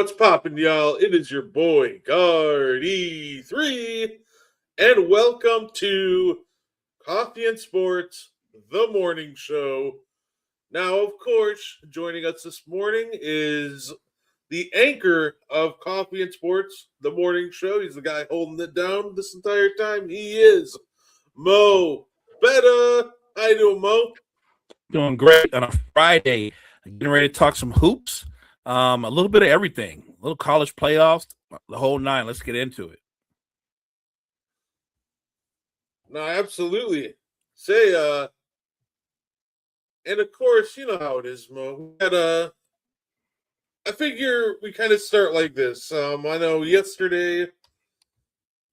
What's poppin', y'all? It is your boy, Gardi3, and welcome to Coffee and Sports, the morning show. Now, of course, joining us this morning is the anchor of Coffee and Sports, the morning show. He's the guy holding it down this entire time. He is Mo Betta. How you doing, Mo? Doing great on a Friday. Getting ready to talk some hoops. A little bit of everything. A little college playoffs, the whole nine. Let's get into it. No, absolutely. Say, and of course, you know how it is, Mo. I figure we kind of start like this. I know yesterday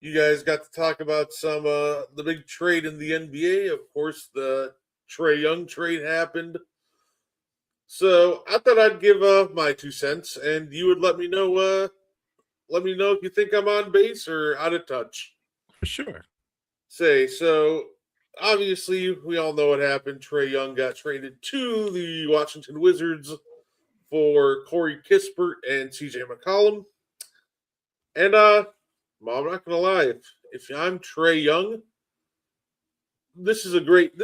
you guys got to talk about some the big trade in the NBA. Of course, the Trae Young trade happened. So I thought I'd give my 2 cents, and you would let me know. Let me know if you think I'm on base or out of touch. For sure. So obviously we all know what happened. Trae Young got traded to the Washington Wizards for Corey Kispert and CJ McCollum. And I'm not gonna lie, if I'm Trae Young, this is a great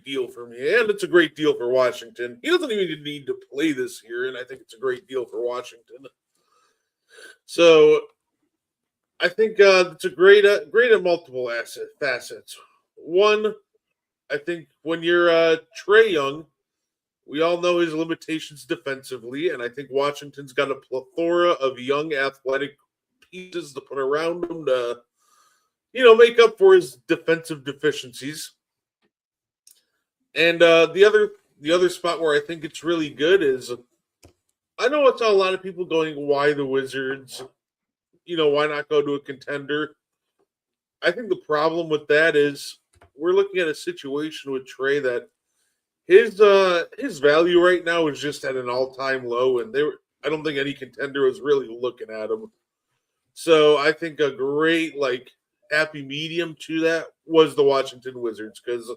deal for me, and it's a great deal for Washington. He doesn't even need to play this year, and I think it's a great deal for Washington. So I think it's a great at multiple facets. One, I think when you're Trae Young, we all know his limitations defensively, and I think Washington's got a plethora of young athletic pieces to put around him to, make up for his defensive deficiencies. And the other spot where I think it's really good is, I know it's a lot of people going, why the Wizards? Why not go to a contender? I think the problem with that is we're looking at a situation with Trae that his value right now is just at an all-time low, and I don't think any contender was really looking at him. So I think a great happy medium to that was the Washington Wizards, because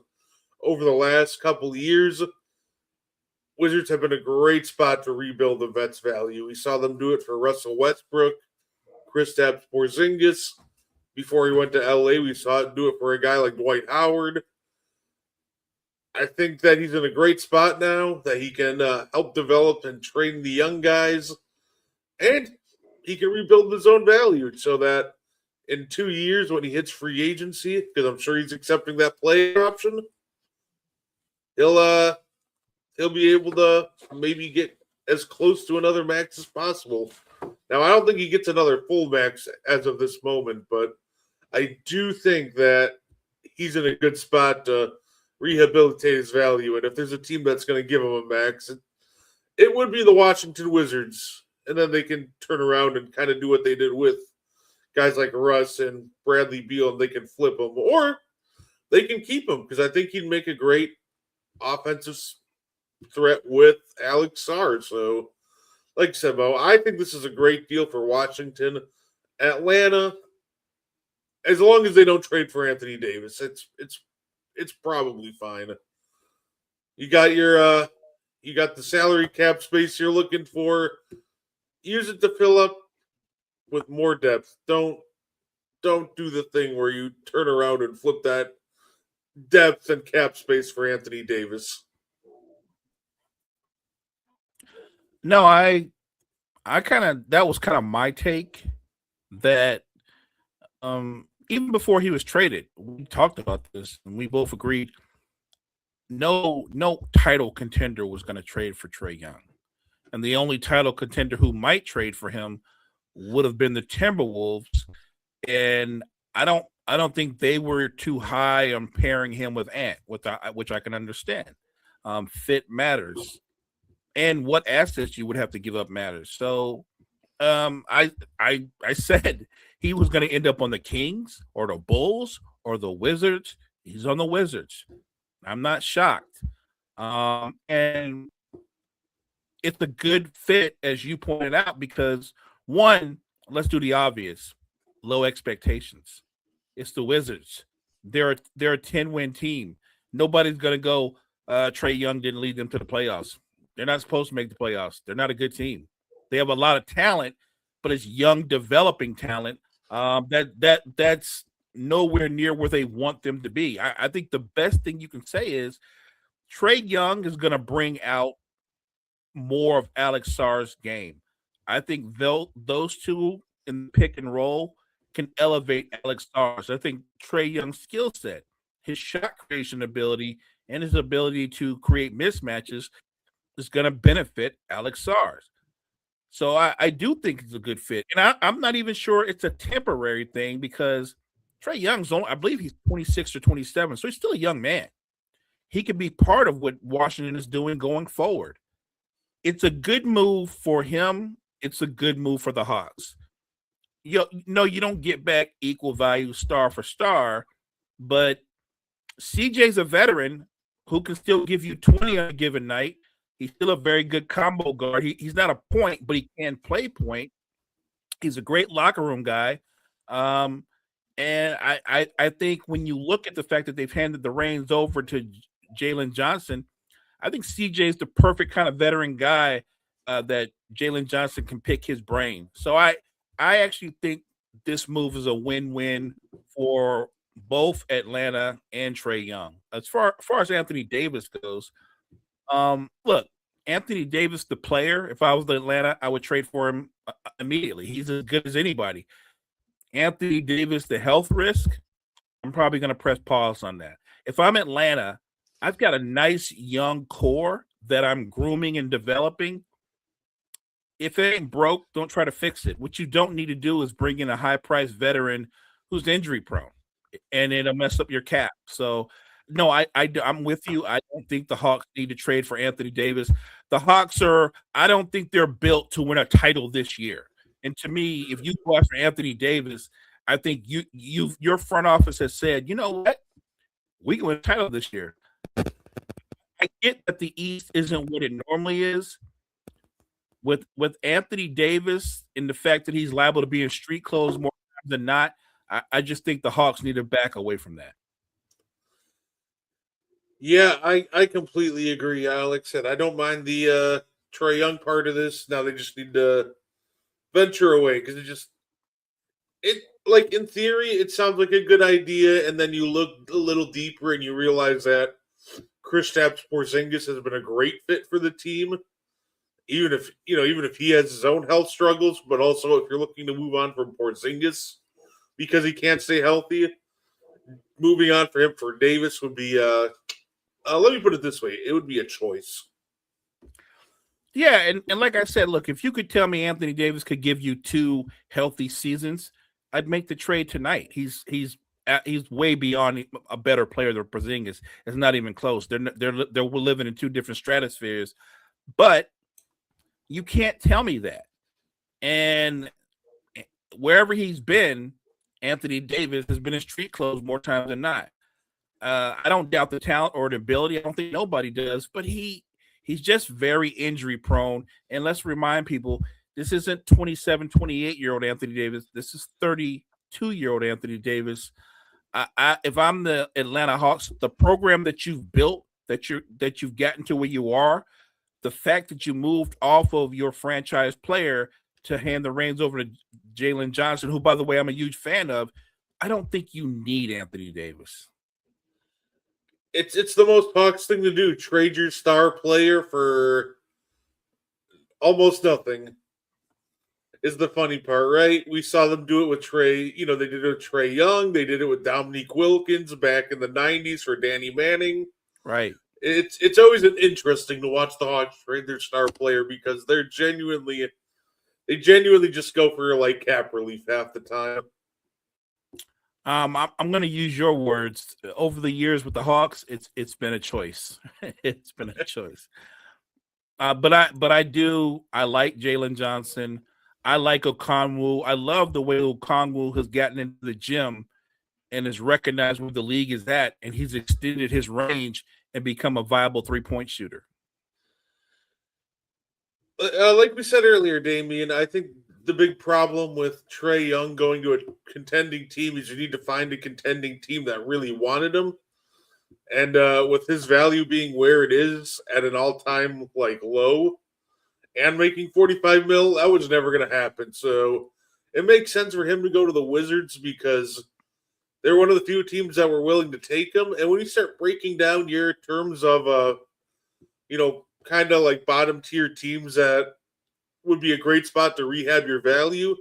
over the last couple of years, Wizards have been a great spot to rebuild the vets' value. We saw them do it for Russell Westbrook, Kristaps Porzingis. Before he went to LA, we saw it do it for a guy like Dwight Howard. I think that he's in a great spot now, that he can help develop and train the young guys, and he can rebuild his own value so that in 2 years when he hits free agency, because I'm sure he's accepting that player option, he'll be able to maybe get as close to another max as possible. Now, I don't think he gets another full max as of this moment, but I do think that he's in a good spot to rehabilitate his value. And if there's a team that's going to give him a max, it would be the Washington Wizards. And then they can turn around and kind of do what they did with guys like Russ and Bradley Beal, and they can flip him. Or they can keep him, because I think he'd make a great offensive threat with Alex Sarr. So, like I said, Mo, I think this is a great deal for Washington. Atlanta, as long as they don't trade for Anthony Davis, it's probably fine. You got the salary cap space you're looking for. Use it to fill up with more depth. Don't do the thing where you turn around and flip that depth and cap space for Anthony Davis. No, I that was kind of my take, that even before he was traded, we talked about this and we both agreed no title contender was going to trade for Trae Young. And the only title contender who might trade for him would have been the Timberwolves. And I don't think they were too high on pairing him with Ant, which I can understand. Fit matters, and what assets you would have to give up matters. So I said he was going to end up on the Kings or the Bulls or the Wizards. He's on the Wizards. I'm not shocked. And it's a good fit, as you pointed out, because one, let's do the obvious, low expectations. It's the Wizards. They're a 10-win team. Nobody's going to go, Trae Young didn't lead them to the playoffs. They're not supposed to make the playoffs. They're not a good team. They have a lot of talent, but it's young developing talent that's nowhere near where they want them to be. I think the best thing you can say is Trae Young is going to bring out more of Alex Sarr's game. I think those two in the pick and roll can elevate Alex Sarr's. I think Trae Young's skill set, his shot creation ability, and his ability to create mismatches is going to benefit Alex Sarr's. So I do think it's a good fit. And I'm not even sure it's a temporary thing because Trae Young's only, I believe he's 26 or 27. So he's still a young man. He could be part of what Washington is doing going forward. It's a good move for him. It's a good move for the Hawks. You don't get back equal value star for star, but CJ's a veteran who can still give you 20 on a given night. He's still a very good combo guard. He's not a point, but he can play point. He's a great locker room guy. And I think when you look at the fact that they've handed the reins over to Jalen Johnson, I think CJ is the perfect kind of veteran guy that Jalen Johnson can pick his brain. So I actually think this move is a win-win for both Atlanta and Trae Young. As far as Anthony Davis goes, look, Anthony Davis, the player, if I was the Atlanta, I would trade for him immediately. He's as good as anybody. Anthony Davis, the health risk, I'm probably going to press pause on that. If I'm Atlanta, I've got a nice young core that I'm grooming and developing. If it ain't broke, don't try to fix it. What you don't need to do is bring in a high-priced veteran who's injury prone, and it'll mess up your cap. So, no, I'm with you. I don't think the Hawks need to trade for Anthony Davis. The Hawks I don't think they're built to win a title this year. And to me, if you go after Anthony Davis, I think your front office has said, you know what, we can win a title this year. I get that the East isn't what it normally is. With Anthony Davis and the fact that he's liable to be in street clothes more times than not, I just think the Hawks need to back away from that. Yeah, I completely agree, Alex. And I don't mind the Trae Young part of this. Now they just need to venture away because it like in theory it sounds like a good idea, and then you look a little deeper and you realize that Kristaps Porzingis has been a great fit for the team. Even if he has his own health struggles, but also if you're looking to move on from Porzingis because he can't stay healthy, moving on for him for Davis would be let me put it this way, it would be a choice. Yeah, and like I said, look, if you could tell me Anthony Davis could give you 2 healthy seasons, I'd make the trade tonight. He's way beyond a better player than Porzingis. It's not even close. They're living in 2 different stratospheres, but you can't tell me that. And wherever he's been, Anthony Davis has been in street clothes more times than not. I don't doubt the talent or the ability. I don't think nobody does, but he's just very injury prone. And let's remind people, this isn't 27, 28-year-old Anthony Davis. This is 32-year-old Anthony Davis. If I'm the Atlanta Hawks, the program that you've built, that you've gotten to where you are, the fact that you moved off of your franchise player to hand the reins over to Jalen Johnson, who, by the way, I'm a huge fan of, I don't think you need Anthony Davis. It's the most Hawks thing to do. Trade your star player for almost nothing. Is the funny part, right? We saw them do it with Trae. They did it with Trae Young. They did it with Dominique Wilkins back in the 90s for Danny Manning. Right. It's always interesting to watch the Hawks trade their star player because they genuinely just go for like cap relief half the time. I'm going to use your words. Over the years with the Hawks, it's been a choice. It's been a choice. But I like Jalen Johnson. I like Okongwu. I love the way Okongwu has gotten into the gym and has recognized where the league is at, and he's extended his range and become a viable 3-point shooter. Like we said earlier, Damian, I think the big problem with Trae Young going to a contending team is you need to find a contending team that really wanted him. And with his value being where it is at an all-time low, and making 45 mil, that was never going to happen. So it makes sense for him to go to the Wizards because they're one of the few teams that were willing to take him. And when you start breaking down your terms of, kind of like bottom tier teams that would be a great spot to rehab your value,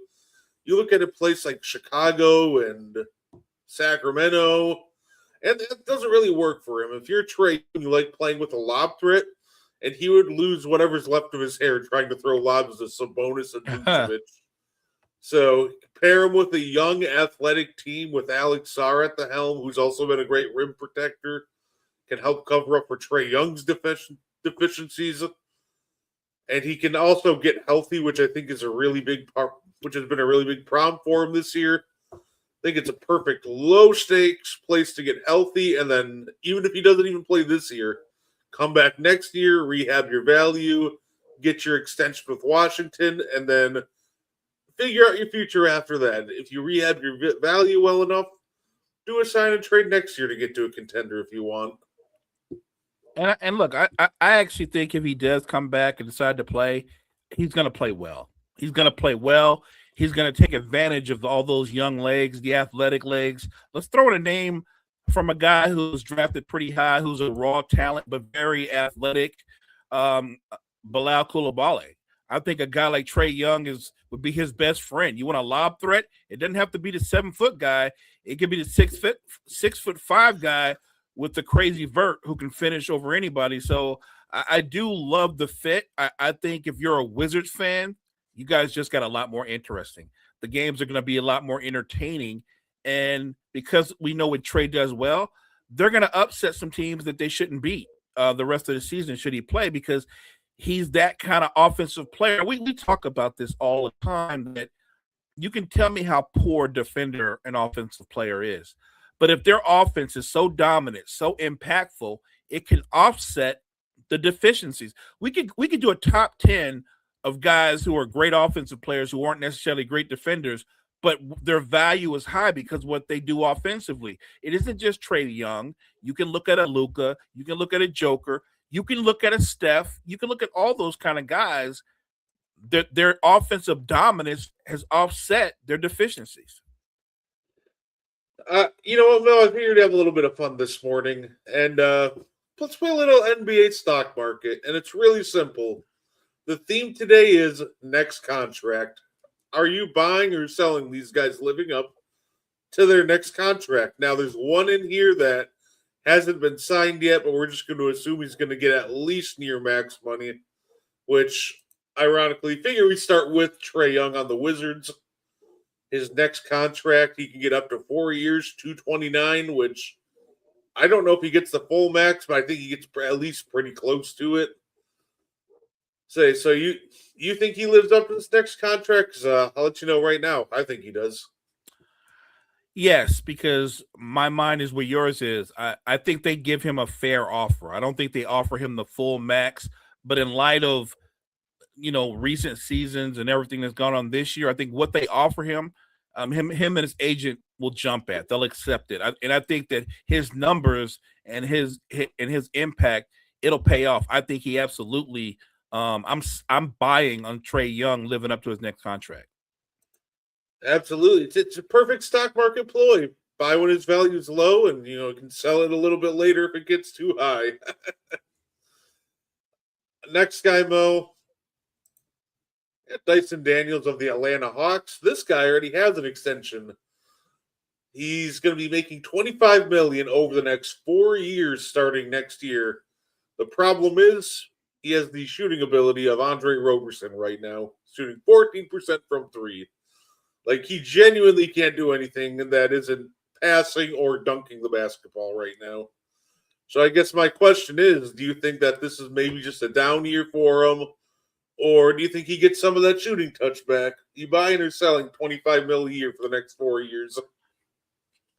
you look at a place like Chicago and Sacramento, and it doesn't really work for him. If you're Trey and you like playing with a lob threat, and he would lose whatever's left of his hair trying to throw lobs to Sabonis and Vucevic. So pair him with a young athletic team with Alex Sarr at the helm, who's also been a great rim protector, can help cover up for Trey Young's deficiencies. And he can also get healthy, which I think is a really big part, which has been a really big problem for him this year. I think it's a perfect low stakes place to get healthy. And then even if he doesn't even play this year, come back next year, rehab your value, get your extension with Washington, and then figure out your future after that. If you rehab your value well enough, do a sign and trade next year to get to a contender if you want. And look, I actually think if he does come back and decide to play, he's going to play well. He's going to play well. He's going to take advantage of all those young legs, the athletic legs. Let's throw in a name from a guy who's drafted pretty high, who's a raw talent but very athletic, Bilal Coulibaly. I think a guy like Trey Young would be his best friend. You want a lob threat? It doesn't have to be the 7-foot guy. It could be the 6'5" guy with the crazy vert who can finish over anybody. So I do love the fit. I think if you're a Wizards fan, you guys just got a lot more interesting. The games are going to be a lot more entertaining. And because we know what Trey does well, they're going to upset some teams that they shouldn't beat the rest of the season should he play, because he's that kind of offensive player. We talk about this all the time, that you can tell me how poor a defender an offensive player is. But if their offense is so dominant, so impactful, it can offset the deficiencies. We could do a top 10 of guys who are great offensive players who aren't necessarily great defenders, but their value is high because what they do offensively. It isn't just Trey Young. You can look at a Luka. You can look at a Joker. You can look at a Steph. You can look at all those kind of guys. Their offensive dominance has offset their deficiencies. You know what, Mel? I figured to have a little bit of fun this morning, and let's play a little NBA stock market, and it's really simple. The theme today is next contract. Are you buying or selling these guys living up to their next contract? Now, there's one in here that hasn't been signed yet, but we're just going to assume he's going to get at least near max money, which, ironically, figure we start with Trey Young on the Wizards. His next contract, he can get up to 4 years, 229, which I don't know if he gets the full max, but I think he gets at least pretty close to it. So you think he lives up to this next contract? Because I'll let you know right now. I think he does. Yes, because my mind is where yours is. I think they give him a fair offer. I don't think they offer him the full max, but in light of recent seasons and everything that's gone on this year, I think what they offer him, him and his agent will jump at. They'll accept it, and I think that his numbers and his impact, it'll pay off. I think he absolutely. I'm buying on Trey Young living up to his next contract. Absolutely, it's a perfect stock market ploy. Buy when his value is low, and can sell it a little bit later if it gets too high. Next guy, Mo. Dyson Daniels of the Atlanta Hawks. This guy already has an extension. He's going to be making $25 million over the next 4 years, starting next year. The problem is he has the shooting ability of Andre Roberson right now, shooting 14% from three. Like, he genuinely can't do anything that isn't passing or dunking the basketball right now. So I guess my question is, do you think that this is maybe just a down year for him? Or do you think he gets some of that shooting touch back? You buying or selling $25 million a year for the next 4 years?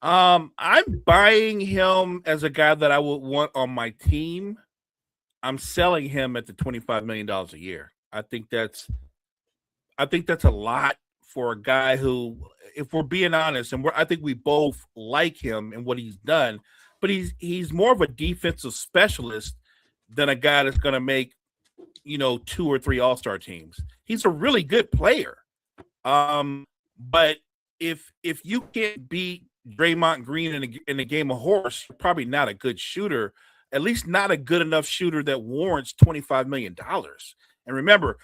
I'm buying him as a guy that I would want on my team. I'm selling him at the $25 million a year. I think that's a lot for a guy who, if we're being honest, and I think we both like him and what he's done, but he's more of a defensive specialist than a guy that's going to make 2 or 3 All-Star teams. He's a really good player. But if you can't beat Draymond Green in a game of horse, you're probably not a good shooter, at least not a good enough shooter that warrants $25 million. And remember,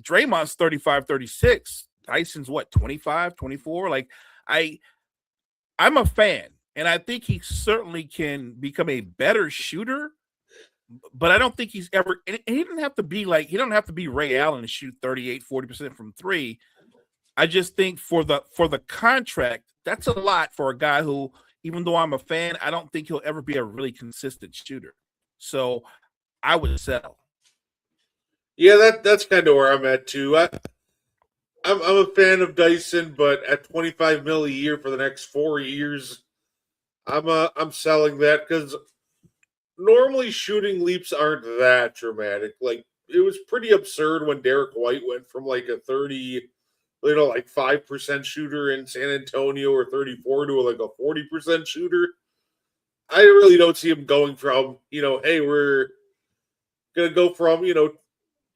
Draymond's 35, 36. Tyson's what, 25, 24? Like, I'm a fan, and I think he certainly can become a better shooter, but I don't think he's ever, and he doesn't have to be like, he don't have to be Ray Allen and shoot 38, 40% from three. I just think for the contract, that's a lot for a guy who, even though I'm a fan, I don't think he'll ever be a really consistent shooter. So I would settle. Yeah, that's kind of where I'm at too. I'm a fan of Dyson, but at 25 mil a year for the next 4 years, I'm selling that because normally shooting leaps aren't that dramatic. Like it was pretty absurd when Derek White went from like a 30, like 5% shooter in San Antonio or 34 to like a 40% shooter. I really don't see him going from, hey, we're gonna go from,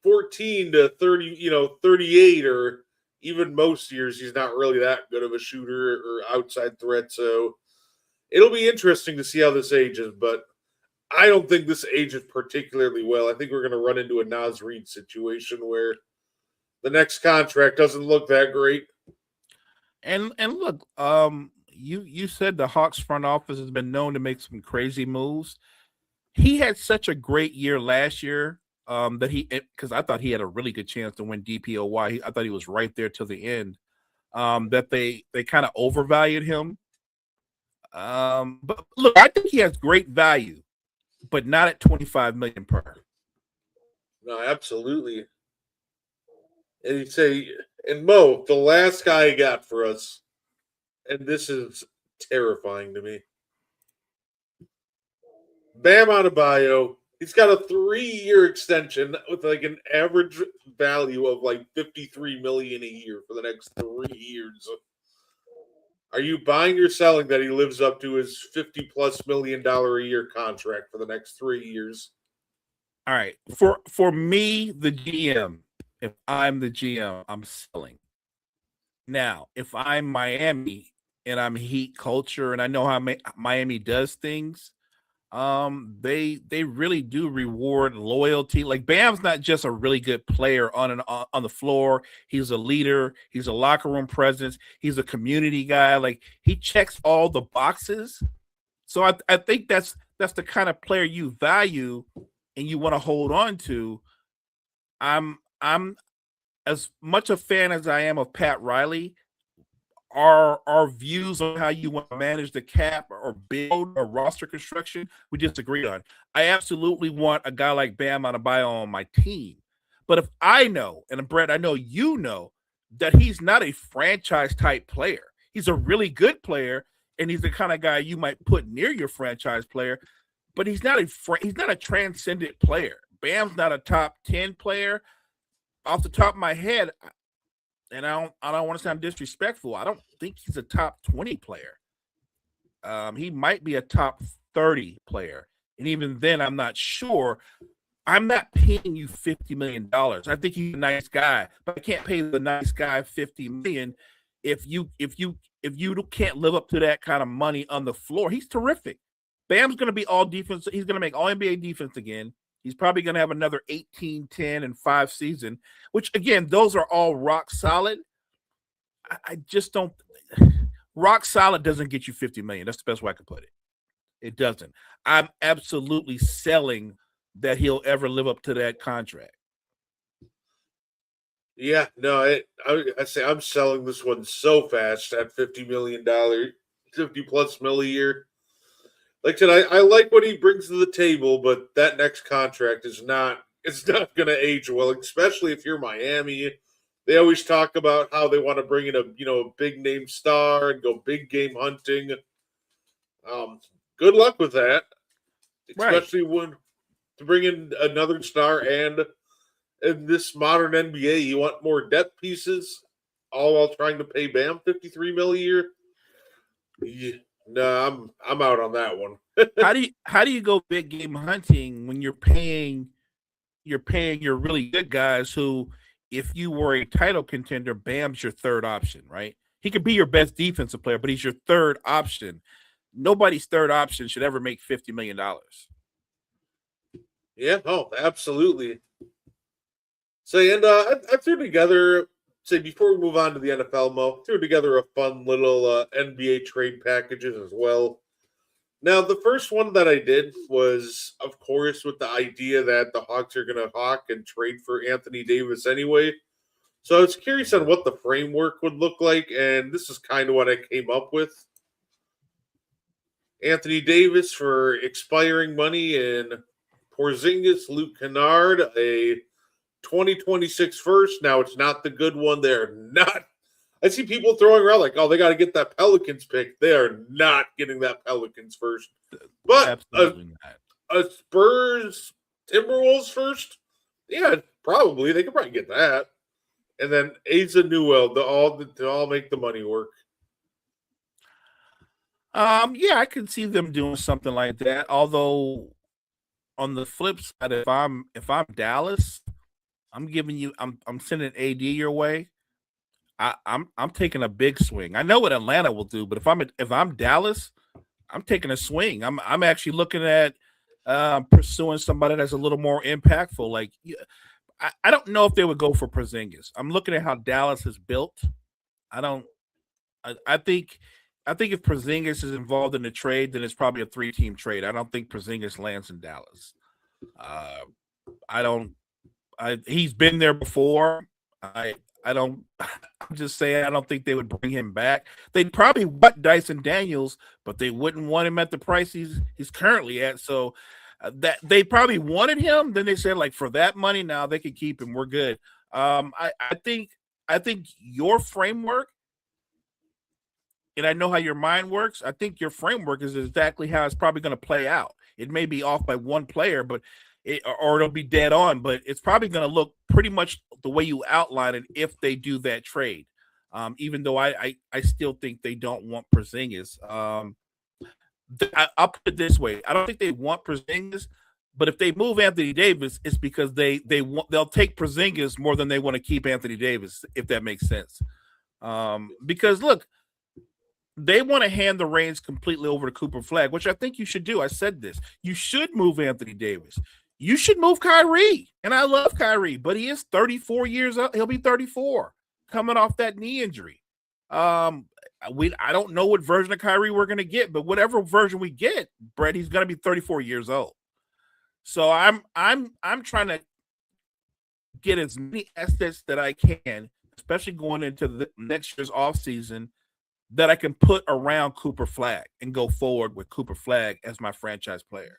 14 to 30, 38, or even most years he's not really that good of a shooter or outside threat. So it'll be interesting to see how this ages, but I don't think this ages particularly well. I think we're going to run into a Nas Reed situation where the next contract doesn't look that great. And look, you said the Hawks front office has been known to make some crazy moves. He had such a great year last year that because I thought he had a really good chance to win DPOY. I thought he was right there till the end. That they kind of overvalued him. But look, I think he has great value, but not at 25 million per. No, absolutely. And you say, and Mo, the last guy he got for us, and this is terrifying to me. Bam Adebayo, he's got a 3-year extension with like an average value of like 53 million a year for the next 3 years. Are you buying or selling that he lives up to his $50+ million a year contract for the next 3 years? All right. For me, the GM, if I'm the GM, I'm selling. Now, if I'm Miami and I'm Heat culture and I know how Miami does things, they really do reward loyalty. Like Bam's not just a really good player on the floor. He's a leader. He's a locker room presence. He's a community guy. Like he checks all the boxes. So I think that's the kind of player you value and you want to hold on to. I'm as much a fan as I am of Pat Riley. Our views on how you want to manage the cap or build a roster construction, we disagree on. I absolutely want a guy like Bam Adebayo on my team. But if I know, and Brett, I know you know, that he's not a franchise type player. He's a really good player, and he's the kind of guy you might put near your franchise player, but he's not a transcendent player. Bam's not a top 10 player. Off the top of my head, and I don't want to sound disrespectful, I don't think he's a top 20 player. He might be a top 30 player. And even then, I'm not sure. I'm not paying you $50 million. I think he's a nice guy, but I can't pay the nice guy $50 million if you can't live up to that kind of money on the floor. He's terrific. Bam's going to be all defense. He's going to make all NBA defense again. He's probably going to have another 18, 10, and 5 season, which, again, those are all rock solid. I just don't – rock solid doesn't get you $50 million. That's the best way I can put it. It doesn't. I'm absolutely selling that he'll ever live up to that contract. Yeah, no, I say I'm selling this one so fast at $50 million, 50+ mil a year. Like I said, I like what he brings to the table, but that next contract it's not going to age well, especially if you're Miami. They always talk about how they want to bring in a big name star and go big game hunting. Good luck with that, especially when to bring in another star and in this modern NBA, you want more depth pieces, all while trying to pay Bam $53 million a year. Yeah. No, I'm out on that one. How do you go big game hunting when you're paying you're paying your really good guys who, if you were a title contender, Bam's your third option, right? He could be your best defensive player, but he's your third option. Nobody's third option should ever make $50 million. Yeah, oh, absolutely. So, and I threw together, say, before we move on to the NFL, Mo, threw together a fun little NBA trade packages as well. Now, the first one that I did was, of course, with the idea that the Hawks are going to hawk and trade for Anthony Davis anyway. So I was curious on what the framework would look like, and this is kind of what I came up with. Anthony Davis for expiring money and Porzingis, Luke Kennard, a 2026 first. Now, it's not the good one. They're not. I see people throwing around like, oh, they got to get that Pelicans pick. They are not getting that Pelicans first. But a Spurs Timberwolves first? Yeah, probably. They could probably get that. And then Asa Newell to all make the money work. Yeah, I can see them doing something like that. Although on the flip side, if I'm Dallas, I'm sending AD your way. I'm taking a big swing. I know what Atlanta will do, but if I'm Dallas, I'm taking a swing. I'm actually looking at pursuing somebody that's a little more impactful. Like I don't know if they would go for Porzingis. I'm looking at how Dallas is built. I think if Porzingis is involved in the trade, then it's probably a 3-team trade. I don't think Porzingis lands in Dallas. He's been there before. I'm just saying I don't think they would bring him back. They'd probably want Dyson Daniels, but they wouldn't want him at the price he's currently at. So that they probably wanted him. Then they said, like, for that money, now they could keep him. We're good. I think your framework, and I know how your mind works. I think your framework is exactly how it's probably going to play out. It may be off by one player, but or it'll be dead on, but it's probably going to look pretty much the way you outline it if they do that trade. Even though I still think they don't want Porzingis. I'll put it this way: I don't think they want Porzingis, but if they move Anthony Davis, it's because they'll take Porzingis more than they want to keep Anthony Davis, if that makes sense. Because look, they want to hand the reins completely over to Cooper Flag, which I think you should do. I said this: you should move Anthony Davis. You should move Kyrie. And I love Kyrie, but he is 34 years old. He'll be 34 coming off that knee injury. I don't know what version of Kyrie we're going to get, but whatever version we get, Brett, he's going to be 34 years old. So I'm trying to get as many assets that I can, especially going into the next year's offseason, that I can put around Cooper Flag and go forward with Cooper Flag as my franchise player.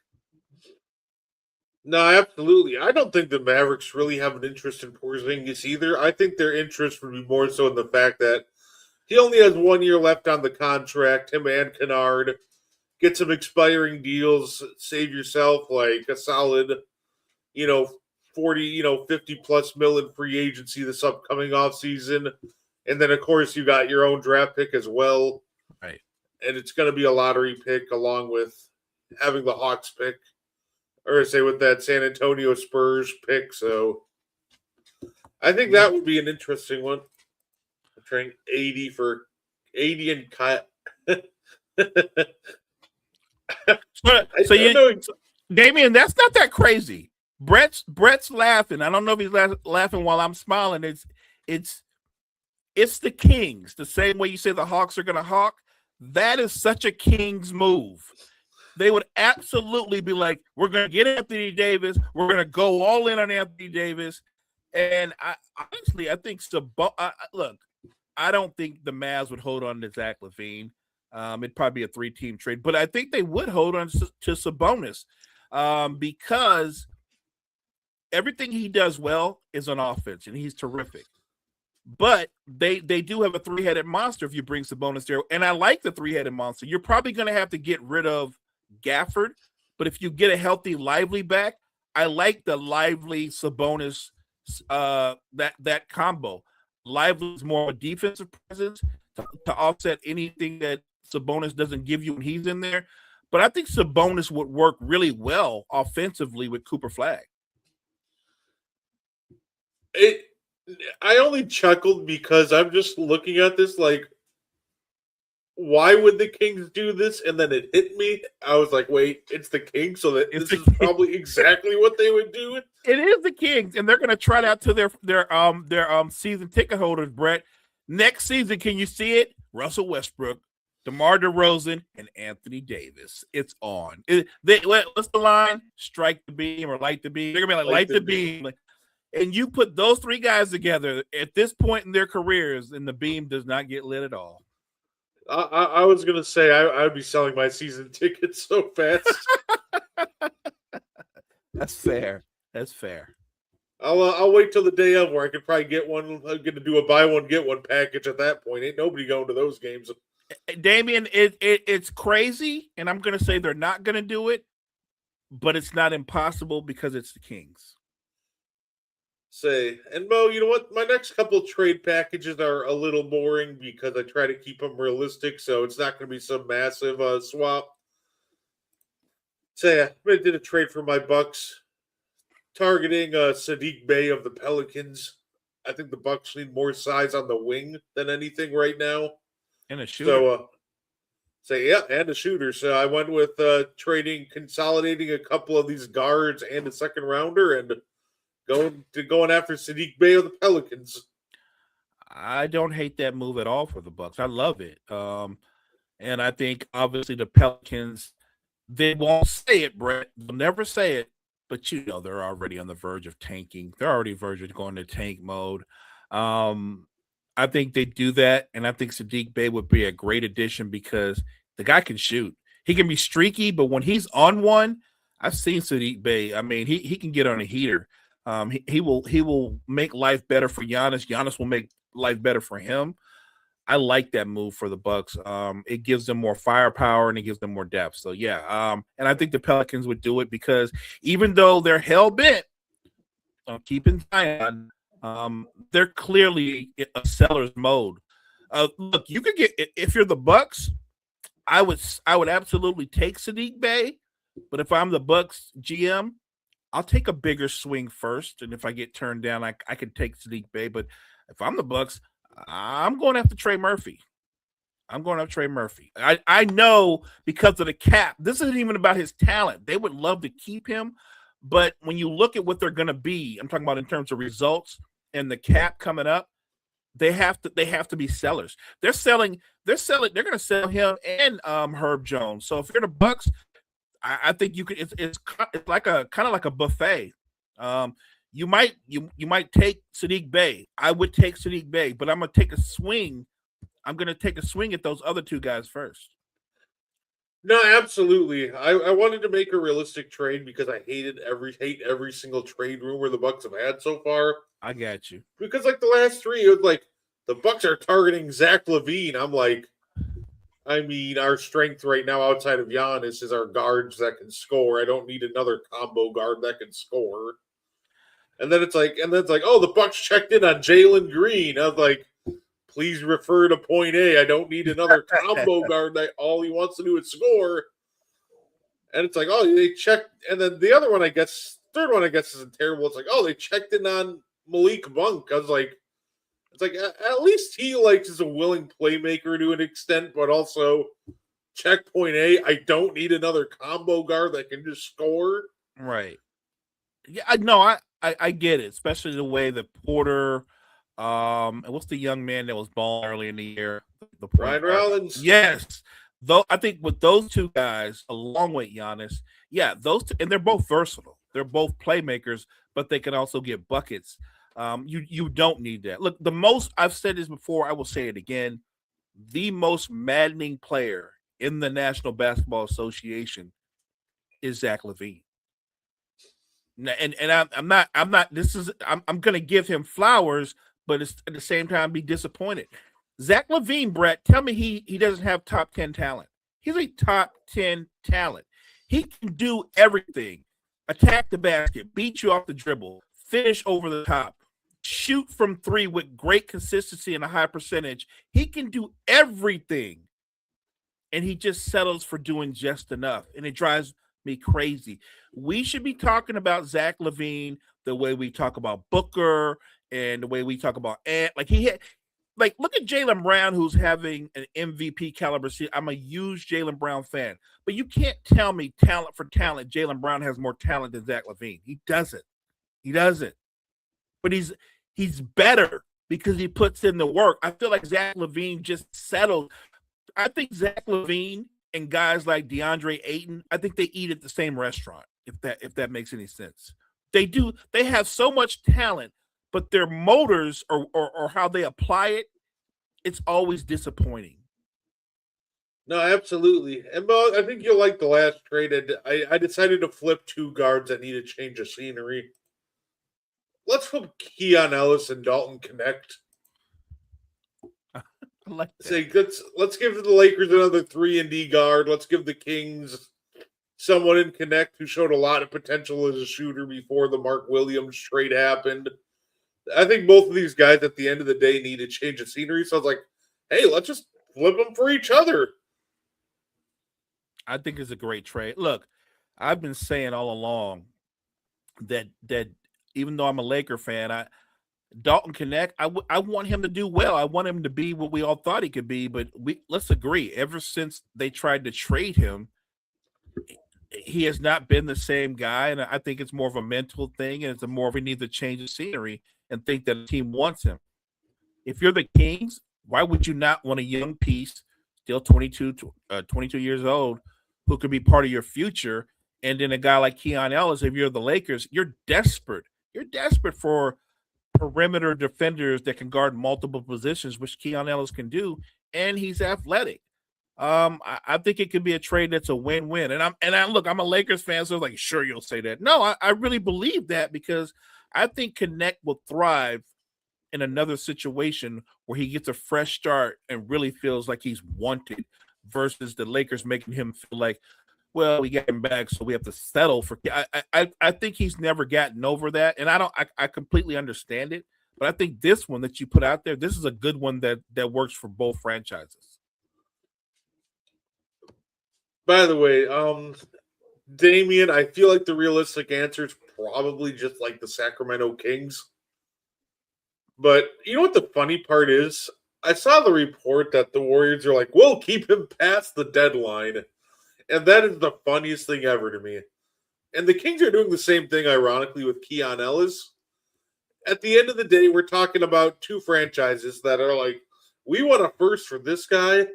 No, absolutely. I don't think the Mavericks really have an interest in Porzingis either. I think their interest would be more so in the fact that he only has 1 year left on the contract, him and Kennard. Get some expiring deals, save yourself like a solid, 40, 50 plus million free agency this upcoming offseason. And then, of course, you got your own draft pick as well. Right. And it's going to be a lottery pick along with having the Hawks pick. Or say with that San Antonio Spurs pick. So I think that would be an interesting one. I'm trading 80 for 80 and Kyle. Damian, that's not that crazy. Brett's laughing. I don't know if he's laughing while I'm smiling. It's the Kings. The same way you say the Hawks are going to hawk. That is such a Kings move. They would absolutely be like, we're going to get Anthony Davis. We're going to go all in on Anthony Davis. And I think look, I don't think the Mavs would hold on to Zach LaVine. It'd probably be a 3-team trade, but I think they would hold on to Sabonis because everything he does well is on offense, and he's terrific. But they do have a 3-headed monster if you bring Sabonis there, and I like the 3-headed monster. You're probably going to have to get rid of Gafford, but if you get a healthy Lively back, I like the Lively Sabonis that combo. Lively is more of a defensive presence to offset anything that Sabonis doesn't give you when he's in there. But I think Sabonis would work really well offensively with Cooper Flag. I only chuckled because I'm just looking at this like, why would the Kings do this? And then it hit me. I was like, wait, it's the Kings, so that It's this the is Kings. probably exactly what they would do. It is the Kings, and they're going to try it out to their season ticket holders, Brett. Next season, can you see it? Russell Westbrook, DeMar DeRozan, and Anthony Davis. It's on. What's the line? Strike the beam or light the beam. They're going to be like, light the beam. And you put those three guys together at this point in their careers, and the beam does not get lit at all. I was going to say I would be selling my season tickets so fast. That's fair. That's fair. I'll wait till the day of where I could probably get one. I'm going to do a buy one get one package at that point. Ain't nobody going to those games. Damian, it's crazy, and I'm going to say they're not going to do it, but it's not impossible because it's the Kings. And Mo, you know what? My next couple trade packages are a little boring because I try to keep them realistic, so it's not going to be some massive swap. I did a trade for my Bucks, targeting Sadiq Bey of the Pelicans. I think the Bucks need more size on the wing than anything right now, and a shooter. And a shooter. So I went with consolidating a couple of these guards and a second rounder, and going after Sadiq Bey of the Pelicans. I don't hate that move at all for the Bucks. I love it. And I think obviously the Pelicans, they won't say it, Brett. They'll never say it, but they're already on the verge of tanking. They're already verge of going to tank mode. I think they do that, and I think Sadiq Bey would be a great addition because the guy can shoot. He can be streaky, but when he's on one, I've seen Sadiq Bey. I mean, he can get on a heater. He will make life better for Giannis. Giannis will make life better for him. I like that move for the Bucks. It gives them more firepower and it gives them more depth. So yeah, and I think the Pelicans would do it because even though they're hell bent on keeping Zion, they're clearly a seller's mode. Look, you could get if you're the Bucks, I would absolutely take Sadiq Bey, but if I'm the Bucks GM, I'll take a bigger swing first, and if I get turned down, I can take Sadiq Bey. But if I'm the Bucks, I'm going after Trey Murphy. I know because of the cap. This isn't even about his talent. They would love to keep him, but when you look at what they're going to be, I'm talking about in terms of results and the cap coming up, they have to be sellers. They're going to sell him and Herb Jones. So if you're the Bucks, I think you could. It's like a kind of like a buffet. You might take Sadiq Bey. I would take Sadiq Bey, but I'm gonna take a swing. I'm gonna take a swing at those other two guys first. No, absolutely. I wanted to make a realistic trade because I hate every single trade rumor the Bucks have had so far. I got you. Because like the last three, it was like the Bucks are targeting Zach LaVine. I'm like, I mean, our strength right now outside of Giannis is our guards that can score. I don't need another combo guard that can score. And then it's like, oh, the Bucks checked in on Jalen Green. I was like, please refer to point A. I don't need another combo guard that all he wants to do is score. And it's like, oh, they checked. And then the other one, third one, isn't terrible. It's like, oh, they checked in on Malik Monk. I was like, it's like, at least he is a willing playmaker to an extent, but also checkpoint A. I don't need another combo guard that can just score. Right. Yeah, I get it, especially the way that Porter, and what's the young man that was balling early in the year? Ryan Rollins. Yes. Though I think with those two guys, along with Giannis, yeah, those two, and they're both versatile. They're both playmakers, but they can also get buckets. You don't need that. Look, I've said this before, I will say it again. The most maddening player in the National Basketball Association is Zach LaVine. And I'm going to give him flowers, but at the same time be disappointed. Zach LaVine, Brett, tell me he doesn't have top 10 talent. He's a top 10 talent. He can do everything. Attack the basket, beat you off the dribble, finish over the top, shoot from three with great consistency and a high percentage. He can do everything. And he just settles for doing just enough. And it drives me crazy. We should be talking about Zach LaVine the way we talk about Booker and the way we talk about like he had. Like, look at Jaylen Brown, who's having an MVP caliber season. I'm a huge Jaylen Brown fan, but you can't tell me talent for talent. Jaylen Brown has more talent than Zach LaVine. He doesn't. He doesn't. But he's better because he puts in the work. I feel like Zach LaVine just settled. I think Zach LaVine and guys like DeAndre Ayton, I think they eat at the same restaurant. If that makes any sense, they do. They have so much talent, but their motors or how they apply it, it's always disappointing. No, absolutely. And Mo, I think you'll like the last trade. I decided to flip two guards that need a change of scenery. Let's put Keon Ellis and Dalton Connect. I like that. Say let's give the Lakers another 3-and-D guard. Let's give the Kings someone in Connect who showed a lot of potential as a shooter before the Mark Williams trade happened. I think both of these guys at the end of the day need a change of scenery. So I was like, hey, let's just flip them for each other. I think it's a great trade. Look, I've been saying all along that even though I'm a Laker fan, Dalton Connect, I want him to do well. I want him to be what we all thought he could be. But let's agree, ever since they tried to trade him, he has not been the same guy. And I think it's more of a mental thing, and it's more of a need to change the scenery and think that the team wants him. If you're the Kings, why would you not want a young piece, still 22 years old, who could be part of your future? And then a guy like Keon Ellis, if you're the Lakers, you're desperate. You're desperate for perimeter defenders that can guard multiple positions, which Keon Ellis can do, and he's athletic. I think it could be a trade that's a win-win. And look, I'm a Lakers fan, so like, sure, you'll say that. No, I really believe that because I think Connect will thrive in another situation where he gets a fresh start and really feels like he's wanted versus the Lakers making him feel like, well, we got him back, so we have to settle for. I think he's never gotten over that, and I completely understand it. But I think this one that you put out there, this is a good one that works for both franchises. By the way, Damian, I feel like the realistic answer is probably just like the Sacramento Kings. But you know what the funny part is? I saw the report that the Warriors are like, we'll keep him past the deadline. And that is the funniest thing ever to me. And the Kings are doing the same thing, ironically, with Keon Ellis. At the end of the day, we're talking about two franchises that are like, we want a first for this guy.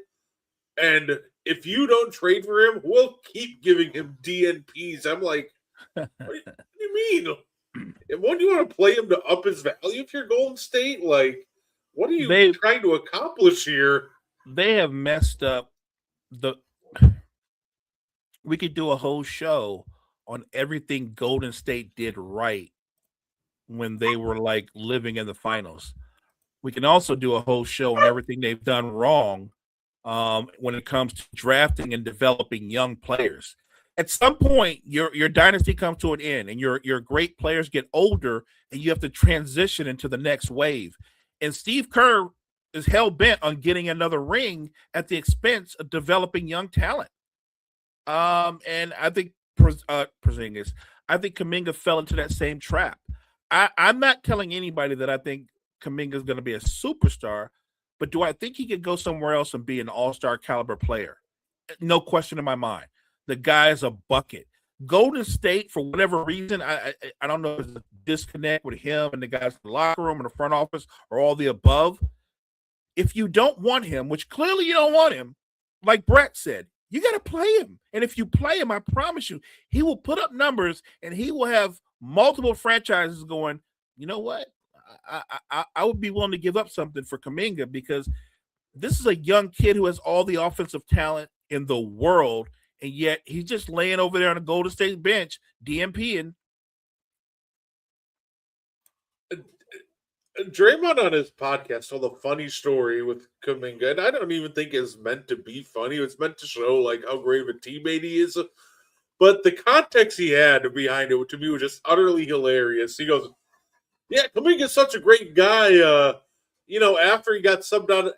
And if you don't trade for him, we'll keep giving him DNPs. I'm like, what do you mean? And what do you want to play him to up his value if you're Golden State? Like, what are you trying to accomplish here? They have messed up we could do a whole show on everything Golden State did right when they were like living in the finals. We can also do a whole show on everything they've done wrong when it comes to drafting and developing young players. At some point, your dynasty comes to an end, and your great players get older, and you have to transition into the next wave. And Steve Kerr is hell bent on getting another ring at the expense of developing young talent. And I think Porzingis, I think Kuminga fell into that same trap. I'm not telling anybody that I think Kuminga is going to be a superstar, but do I think he could go somewhere else and be an all-star caliber player? No question in my mind. The guy is a bucket. Golden State, for whatever reason, I don't know if it's a disconnect with him and the guys in the locker room and the front office or all the above. If you don't want him, which clearly you don't want him, like Brett said, you got to play him. And if you play him, I promise you, he will put up numbers and he will have multiple franchises going, you know what? I would be willing to give up something for Kuminga because this is a young kid who has all the offensive talent in the world, and yet he's just laying over there on a Golden State bench, DMPing. Draymond on his podcast told a funny story with Kuminga, and I don't even think it's meant to be funny. It's meant to show like how great of a teammate he is. But the context he had behind it to me was just utterly hilarious. He goes, "Yeah, Kuminga's such a great guy. After he got subbed out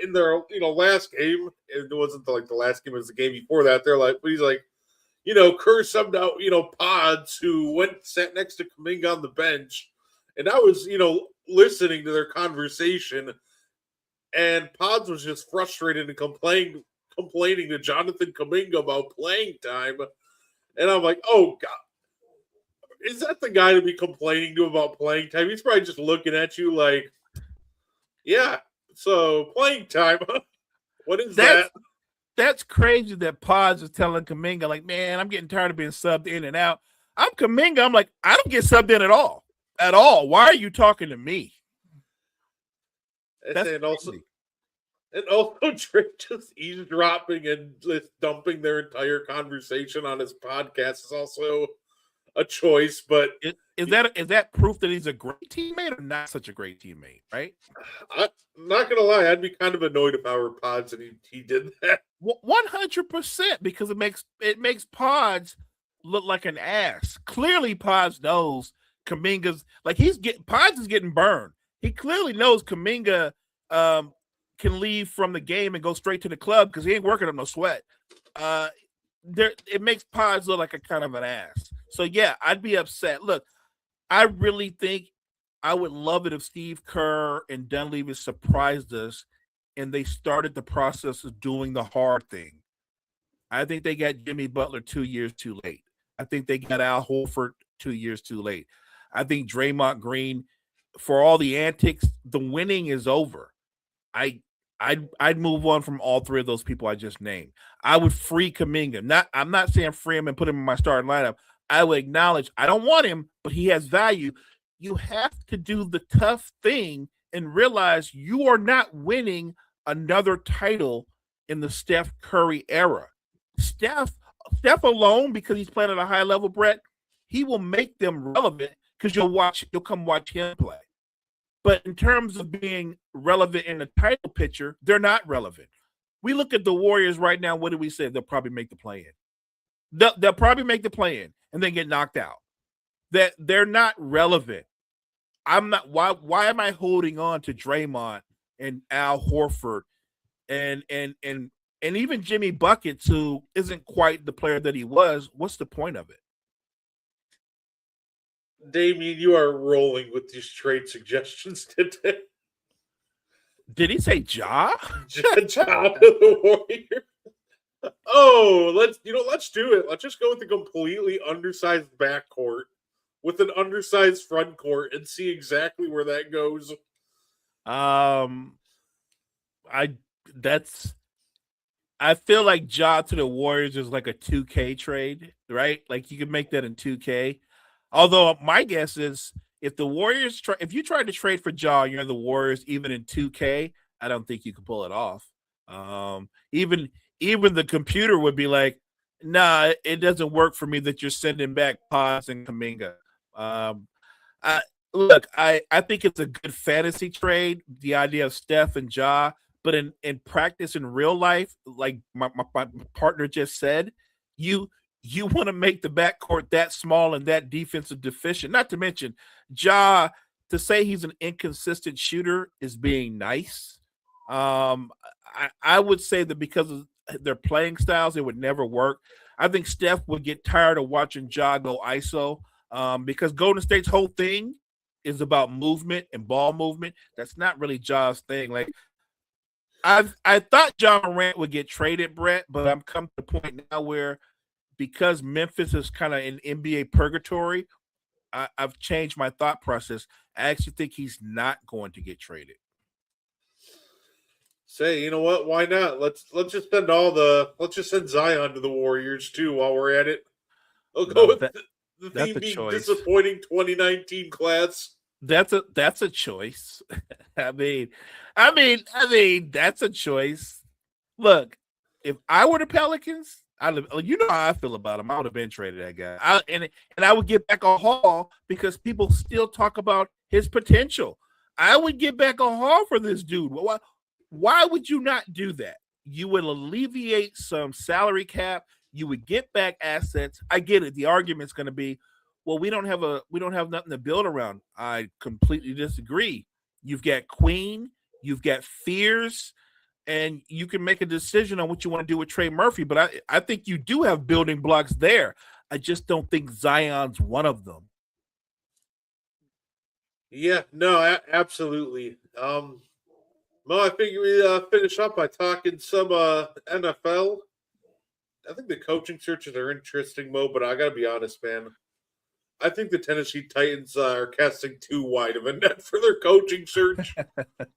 in their last game, it wasn't like the last game; it was the game before that. They're like, but he's like, Kerr subbed out Pods who sat next to Kuminga on the bench." And I was, listening to their conversation, and Pods was just frustrated and complaining to Jonathan Kuminga about playing time. And I'm like, oh, God. Is that the guy to be complaining to about playing time? He's probably just looking at you like, yeah, so playing time. What is that? That's crazy that Pods is telling Kuminga, like, man, I'm getting tired of being subbed in and out. I'm Kuminga. I'm like, I don't get subbed in at all. At all. Why are you talking to me? And also Drake just eavesdropping and just dumping their entire conversation on his podcast is also a choice, but is that proof that he's a great teammate or not such a great teammate, right? I'm not gonna lie, I'd be kind of annoyed if I were Pods and he did that. 100%, because it makes Pods look like an ass. Clearly, Pods knows Kuminga's like Pods is getting burned. He clearly knows Kuminga can leave from the game and go straight to the club because he ain't working up no sweat. It makes Pods look like a kind of an ass. So yeah, I'd be upset. Look, I really think I would love it if Steve Kerr and Dunleavy surprised us and they started the process of doing the hard thing. I think they got Jimmy Butler 2 years too late. I think they got Al Horford 2 years too late. I think Draymond Green, for all the antics, the winning is over. I'd move on from all three of those people I just named. I would free Kuminga. I'm not saying free him and put him in my starting lineup. I would acknowledge I don't want him, but he has value. You have to do the tough thing and realize you are not winning another title in the Steph Curry era. Steph alone, because he's playing at a high level, Brett, he will make them relevant because you'll come watch him play. But in terms of being relevant in the title picture, they're not relevant. We look at the Warriors right now. What do we say? They'll probably make the play-in. They'll probably make the play-in and then get knocked out. That they're not relevant. I'm not. Why am I holding on to Draymond and Al Horford and even Jimmy Buckets, who isn't quite the player that he was? What's the point of it? Damien, you are rolling with these trade suggestions today. Did he say Ja? Ja to the Warriors. Oh, let's do it. Let's just go with the completely undersized backcourt with an undersized front court and see exactly where that goes. I feel like Ja to the Warriors is like a 2K trade, right? Like you can make that in 2K. Although my guess is if the Warriors if you tried to trade for Ja, you're the Warriors, even in 2K, I don't think you could pull it off. Even the computer would be like, nah, it doesn't work for me that you're sending back Pods and Kuminga. I think it's a good fantasy trade, the idea of Steph and Ja, but in practice, in real life, like my partner just said, you want to make the backcourt that small and that defensive deficient. Not to mention, Ja, to say he's an inconsistent shooter is being nice. I would say that because of their playing styles, it would never work. I think Steph would get tired of watching Ja go ISO because Golden State's whole thing is about movement and ball movement. That's not really Ja's thing. Like I thought John Morant would get traded, Brett, but I'm come to the point now where because Memphis is kind of in NBA purgatory, I've changed my thought process. I actually think he's not going to get traded. Say, you know what? Why not? Let's just send Zion to the Warriors too while we're at it. I'll go with the theme being disappointing 2019 class. That's a choice. I mean, that's a choice. Look, if I were the Pelicans, you know how I feel about him. I would have been traded that guy. And I would get back a haul because people still talk about his potential. I would get back a haul for this dude. Why would you not do that? You would alleviate some salary cap. You would get back assets. I get it. The argument's going to be, well, we don't have nothing to build around. I completely disagree. You've got Queen, you've got Fears, and you can make a decision on what you want to do with Trey Murphy. But I think you do have building blocks there. I just don't think Zion's one of them. Yeah, no, absolutely. Mo, I figure we finish up by talking some NFL. I think the coaching searches are interesting, Mo, but I gotta be honest, man. I think the Tennessee Titans are casting too wide of a net for their coaching search.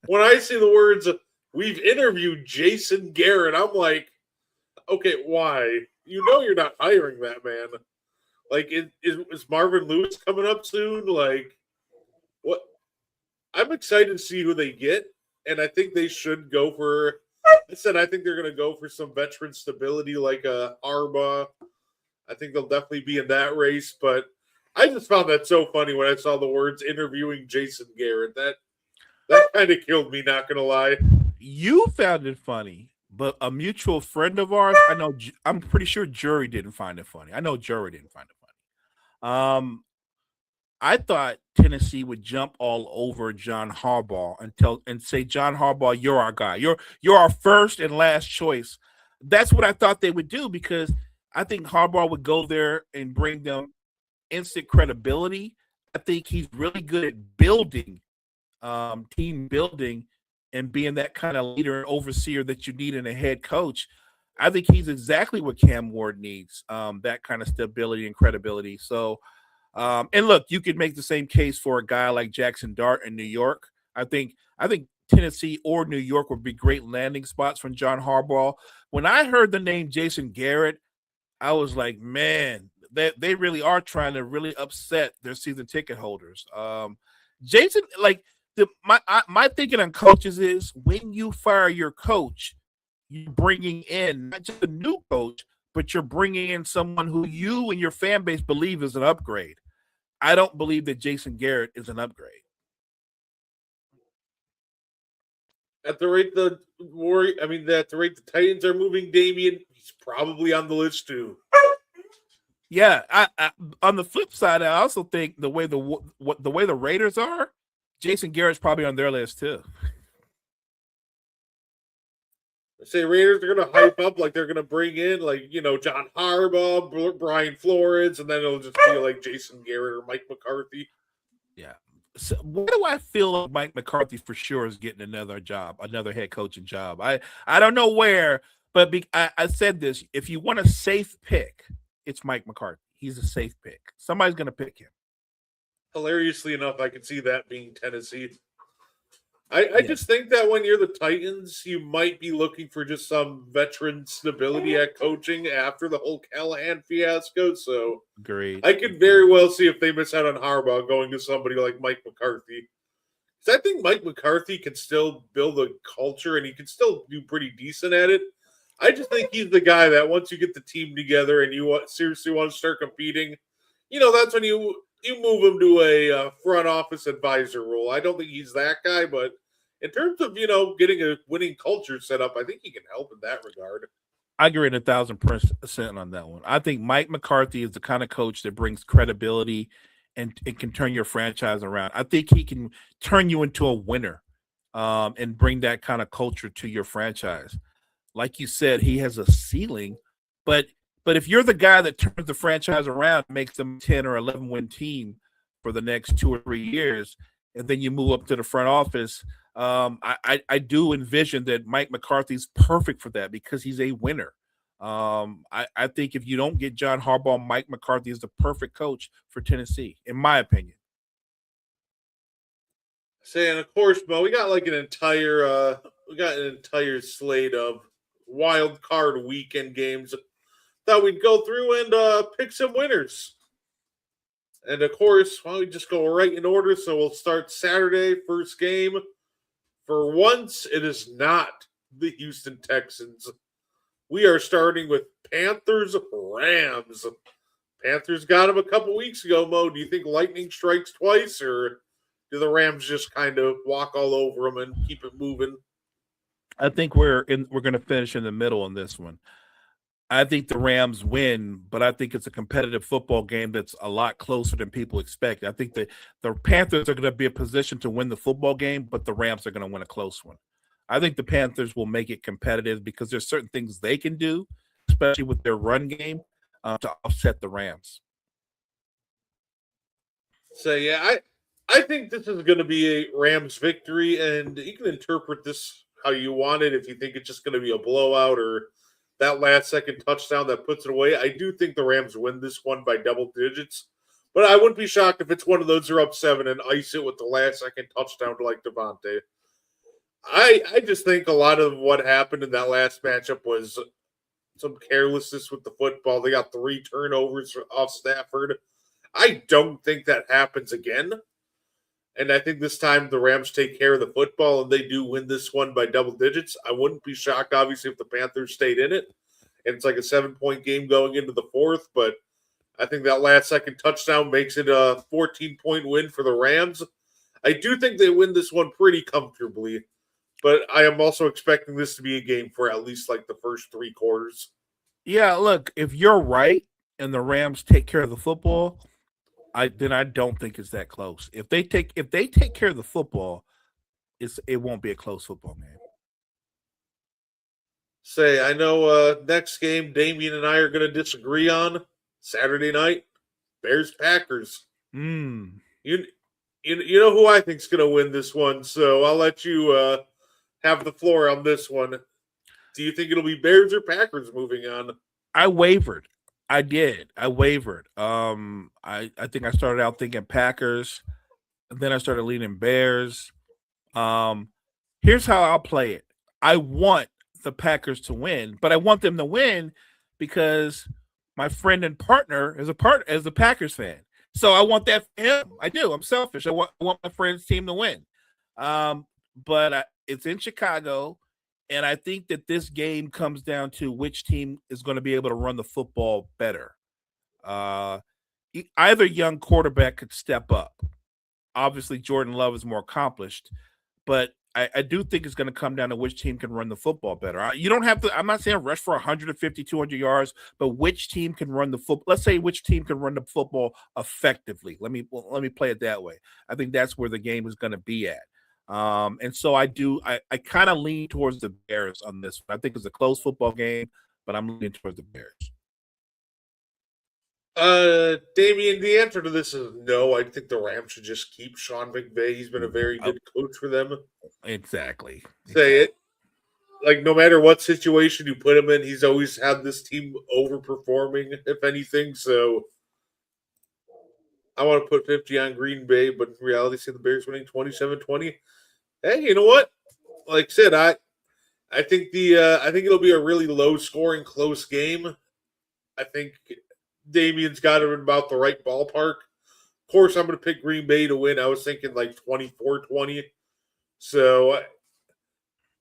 When I see the words "we've interviewed Jason Garrett," I'm like, okay, why? You know you're not hiring that man. Like, is Marvin Lewis coming up soon? Like, what? I'm excited to see who they get, and I think they should go for. I said I think they're going to go for some veteran stability like a Arba. I think they'll definitely be in that race, but I just found that so funny when I saw the words interviewing Jason Garrett. That kind of killed me. Not gonna lie. You found it funny, but a mutual friend of ours, I know, I'm pretty sure Jury didn't find it funny. I know Jury didn't find it funny. I thought Tennessee would jump all over John Harbaugh and say, John Harbaugh, you're our guy. You're our first and last choice. That's what I thought they would do because I think Harbaugh would go there and bring them instant credibility. I think he's really good at building, team building, and being that kind of leader and overseer that you need in a head coach. I think he's exactly what Cam Ward needs, that kind of stability and credibility. So, and look, you could make the same case for a guy like Jackson Dart in New York. I think Tennessee or New York would be great landing spots from John Harbaugh. When I heard the name Jason Garrett, I was like, man, they really are trying to really upset their season ticket holders. Jason, like my thinking on coaches is when you fire your coach, you're bringing in not just a new coach, but you're bringing in someone who you and your fan base believe is an upgrade. I don't believe that Jason Garrett is an upgrade. At the rate at the rate the Titans are moving Damian, he's probably on the list too. Yeah, on the flip side, I also think the way the Raiders are, Jason Garrett's probably on their list too. I say Raiders are going to hype up like they're going to bring in John Harbaugh, Brian Flores, and then it'll just be like Jason Garrett or Mike McCarthy. Yeah. So why do I feel like Mike McCarthy for sure is getting another job, another head coaching job? I don't know where, but I said this. If you want a safe pick, it's Mike McCarthy. He's a safe pick. Somebody's going to pick him. Hilariously enough, I can see that being Tennessee. I just think that when you're the Titans, you might be looking for just some veteran stability at coaching after the whole Callahan fiasco. So great. I could very well see if they miss out on Harbaugh going to somebody like Mike McCarthy. Because I think Mike McCarthy can still build a culture and he can still do pretty decent at it. I just think he's the guy that once you get the team together and you seriously want to start competing, that's when you move him to a front office advisor role. I don't think he's that guy, but in terms of getting a winning culture set up, I think he can help in that regard. I agree 1,000% on that one. I think Mike McCarthy is the kind of coach that brings credibility and can turn your franchise around. I think he can turn you into a winner, and bring that kind of culture to your franchise. Like you said, he has a ceiling, but if you're the guy that turns the franchise around, makes them 10 or 11 win team for the next 2 or 3 years, and then you move up to the front office, I do envision that Mike McCarthy's perfect for that because he's a winner. I think if you don't get John Harbaugh, Mike McCarthy is the perfect coach for Tennessee, in my opinion. Saying, of course, Mo, we got an entire slate of wild card weekend games. Thought we'd go through and pick some winners. And of course, why don't we just go right in order? So we'll start Saturday, first game. For once, it is not the Houston Texans. We are starting with Panthers Rams. Panthers got them a couple weeks ago, Mo. Do you think lightning strikes twice, or do the Rams just kind of walk all over them and keep it moving? I think we're going to finish in the middle on this one. I think the Rams win, but I think it's a competitive football game that's a lot closer than people expect. I think the Panthers are going to be in a position to win the football game, but the Rams are going to win a close one. I think the Panthers will make it competitive because there's certain things they can do, especially with their run game, to offset the Rams. So, yeah, I think this is going to be a Rams victory, and you can interpret this how you want it. If you think it's just going to be a blowout or that last second touchdown that puts it away, I do think the Rams win this one by double digits. But I wouldn't be shocked if it's one of those are up 7 and ice it with the last second touchdown to like Devontae. I just think a lot of what happened in that last matchup was some carelessness with the football. They got 3 turnovers off Stafford. I don't think that happens again. And I think this time the Rams take care of the football and they do win this one by double digits. I wouldn't be shocked, obviously, if the Panthers stayed in it. And it's like a 7-point game going into the fourth. But I think that last second touchdown makes it a 14-point win for the Rams. I do think they win this one pretty comfortably. But I am also expecting this to be a game for at least like the first 3 quarters. Yeah, look, if you're right and the Rams take care of the football, then I don't think it's that close. If they take care of the football, it won't be a close football game. I know next game Damian and I are going to disagree on Saturday night. Bears Packers. You know who I think is going to win this one, so I'll let you have the floor on this one. Do you think it'll be Bears or Packers moving on? I wavered. I did. I wavered. I think I started out thinking Packers, and then I started leaning Bears. Here's how I'll play it. I want the Packers to win, but I want them to win because my friend and partner is a Packers fan. So I want that for him. I do. I'm selfish. I want my friend's team to win. But it's in Chicago, and I think that this game comes down to which team is going to be able to run the football better. Either young quarterback could step up. Obviously, Jordan Love is more accomplished, but I do think it's going to come down to which team can run the football better. You don't have to. I'm not saying rush for 150, 200 yards, but which team can run the football. Let's say which team can run the football effectively. Let me play it that way. I think that's where the game is going to be at. And so I kind of lean towards the Bears on this one. I think it's a close football game, but I'm leaning towards the Bears. Damian, the answer to this is no. I think the Rams should just keep Sean McVay. He's been a very good coach for them. Exactly. Say it. Like, no matter what situation you put him in, he's always had this team overperforming, if anything. So I want to put 50 on Green Bay, but in reality, see the Bears winning 27-20. Hey, you know what? Like I said, I think I think it'll be a really low scoring, close game. I think Damian's got it in about the right ballpark. Of course, I'm going to pick Green Bay to win. I was thinking like 24-20. So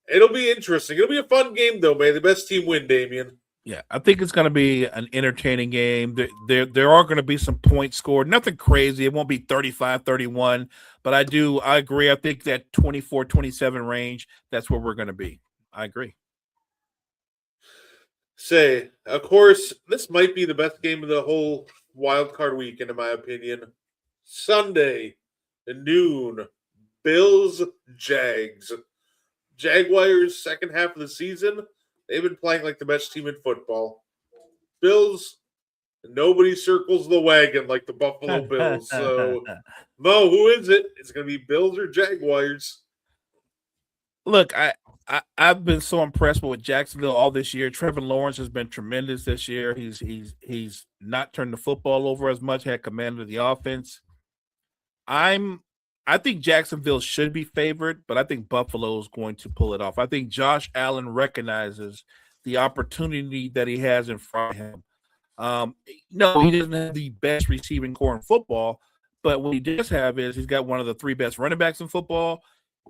it'll be interesting. It'll be a fun game, though, man. The best team win, Damian. Yeah, I think it's going to be an entertaining game. There are going to be some points scored. Nothing crazy. It won't be 35-31, but I agree. I think that 24-27 range, that's where we're going to be. I agree. Of course, this might be the best game of the whole wild card weekend, in my opinion. Sunday, noon, Bills, Jags. Jaguars, second half of the season, they've been playing like the best team in football. Bills, nobody circles the wagon like the Buffalo Bills. So, Mo, who is it? It's going to be Bills or Jaguars? Look, I've been so impressed with Jacksonville all this year. Trevor Lawrence has been tremendous this year. He's not turned the football over as much, had command of the offense. I think Jacksonville should be favored, but I think Buffalo is going to pull it off. I think Josh Allen recognizes the opportunity that he has in front of him. No, he doesn't have the best receiving core in football, but what he does have is he's got one of the 3 best running backs in football,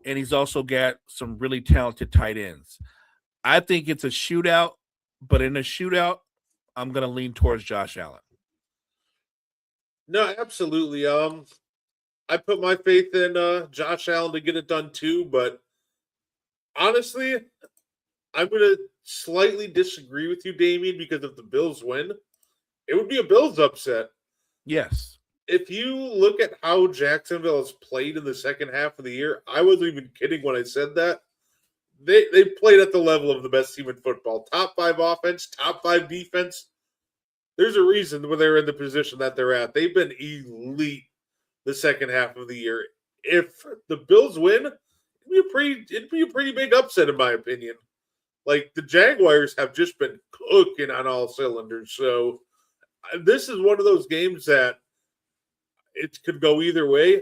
and he's also got some really talented tight ends. I think it's a shootout, but in a shootout, I'm going to lean towards Josh Allen. No, absolutely. I put my faith in Josh Allen to get it done too, but honestly, I'm going to slightly disagree with you, Damian, because if the Bills win, it would be a Bills upset. Yes. If you look at how Jacksonville has played in the second half of the year, I wasn't even kidding when I said that. They played at the level of the best team in football. Top 5 offense, top 5 defense. There's a reason when they're in the position that they're at. They've been elite the second half of the year. If the Bills win, it'd be a pretty big upset in my opinion. Like the Jaguars have just been cooking on all cylinders. So this is one of those games that it could go either way.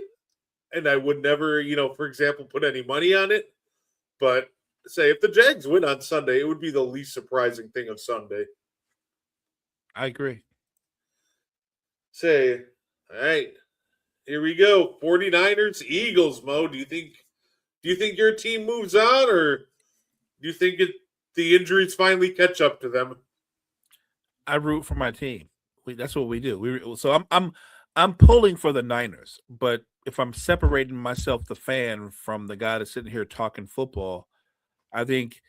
And I would never, for example, put any money on it. But say if the Jags win on Sunday, it would be the least surprising thing of Sunday. I agree. Say, all right, here we go. 49ers, Eagles, Mo. Do you think your team moves on, or do you think the injuries finally catch up to them? I root for my team. That's what we do. So I'm pulling for the Niners, but if I'm separating myself, the fan, from the guy that's sitting here talking football, I think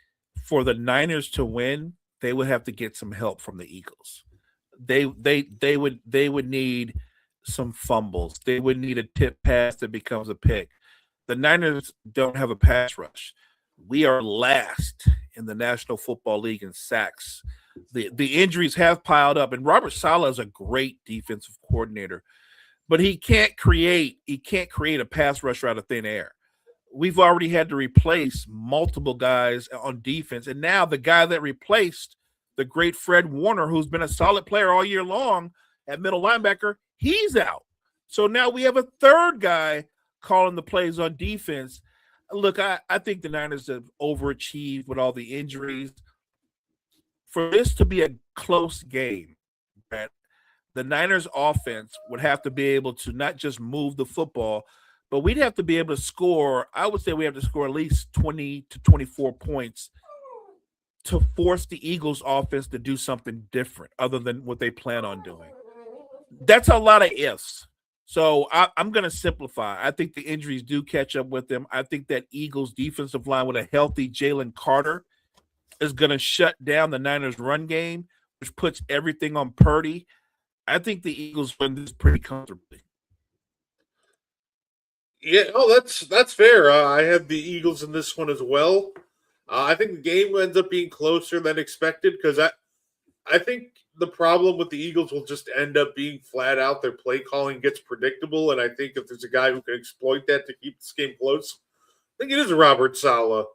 for the Niners to win, they would have to get some help from the Eagles. They would need some fumbles. They would need a tip pass that becomes a pick. The Niners don't have a pass rush. We are last in the National Football League in sacks. The injuries have piled up, and Robert Saleh is a great defensive coordinator, but he can't create a pass rush out of thin air. We've already had to replace multiple guys on defense, and now the guy that replaced the great Fred Warner, who's been a solid player all year long at middle linebacker, he's out. So now we have a third guy calling the plays on defense. Look, I think the Niners have overachieved with all the injuries. For this to be a close game, Brett, the Niners offense would have to be able to not just move the football, but we'd have to be able to score. I would say we have to score at least 20 to 24 points to force the Eagles offense to do something different other than what they plan on doing. That's a lot of ifs. So I'm going to simplify. I think the injuries do catch up with them. I think that Eagles defensive line with a healthy Jalen Carter is going to shut down the Niners run game, which puts everything on Purdy. I think the Eagles win this pretty comfortably. Yeah, that's fair. I have the Eagles in this one as well. I think the game ends up being closer than expected because I think the problem with the Eagles will just end up being flat out their play calling gets predictable, and I think if there's a guy who can exploit that to keep this game close, I think it is Robert Saleh.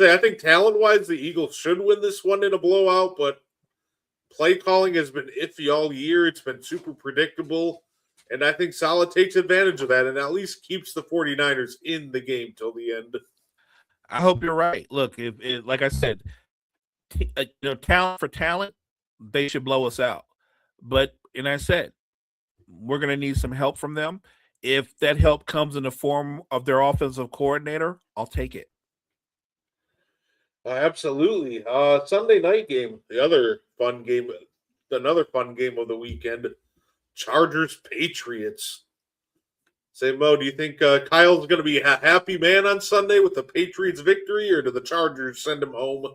I think talent-wise, the Eagles should win this one in a blowout, but play calling has been iffy all year. It's been super predictable, and I think Saleh takes advantage of that and at least keeps the 49ers in the game till the end. I hope you're right. Look, if like I said, talent for talent, they should blow us out. But, and I said, we're going to need some help from them. If that help comes in the form of their offensive coordinator, I'll take it. Absolutely. Sunday night game, another fun game of the weekend. Chargers Patriots. Say, Mo, do you think Kyle's going to be a happy man on Sunday with the Patriots victory, or do the Chargers send him home?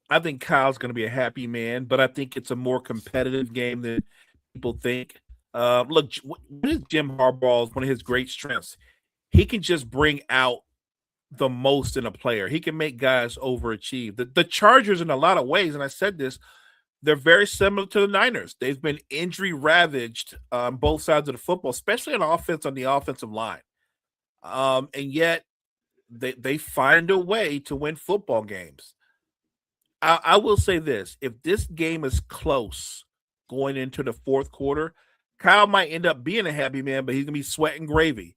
I think Kyle's going to be a happy man, but I think it's a more competitive game than people think. Look, what is Jim Harbaugh's one of his great strengths? He can just bring out the most in a player. He can make guys overachieve. The Chargers, in a lot of ways, and I said this, they're very similar to the Niners. They've been injury ravaged on both sides of the football, especially on offense, on the offensive line. And yet they find a way to win football games. I will say this. If this game is close going into the fourth quarter, Kyle might end up being a happy man, but he's going to be sweating gravy.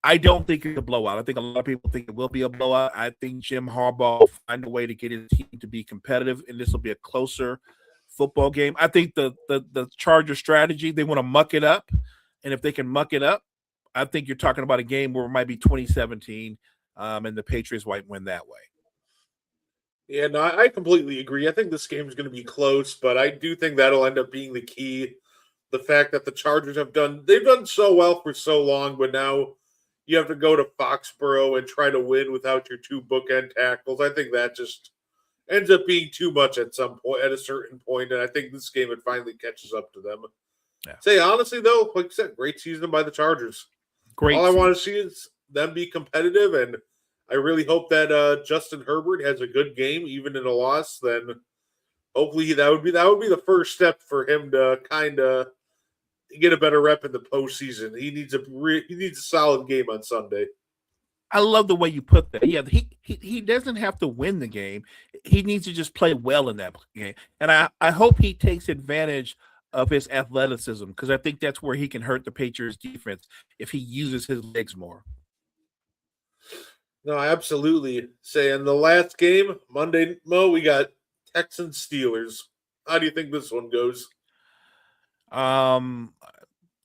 I don't think it's a blowout. I think a lot of people think it will be a blowout. I think Jim Harbaugh will find a way to get his team to be competitive, and this will be a closer football game. I think the Charger strategy, they want to muck it up, and if they can muck it up, I think you're talking about a game where it might be 2017, and the Patriots might win that way. Yeah, no, I completely agree. I think this game is going to be close, but I do think that'll end up being the key. The fact that the Chargers they've done so well for so long, but now you have to go to Foxborough and try to win without your two bookend tackles. I think that just ends up being too much at a certain point, and I think this game it finally catches up to them. Yeah. Say honestly though, like I said, great season by the Chargers. All I want to see is them be competitive, and I really hope that Justin Herbert has a good game, even in a loss. Then hopefully that would be the first step for him to kind of get a better rep in the postseason. He needs a solid game on Sunday. I love the way you put that. Yeah, he doesn't have to win the game. He needs to just play well in that game. And I hope he takes advantage of his athleticism because I think that's where he can hurt the Patriots defense if he uses his legs more. No, absolutely. Say in the last game, Monday, Mo, we got Texans Steelers. How do you think this one goes?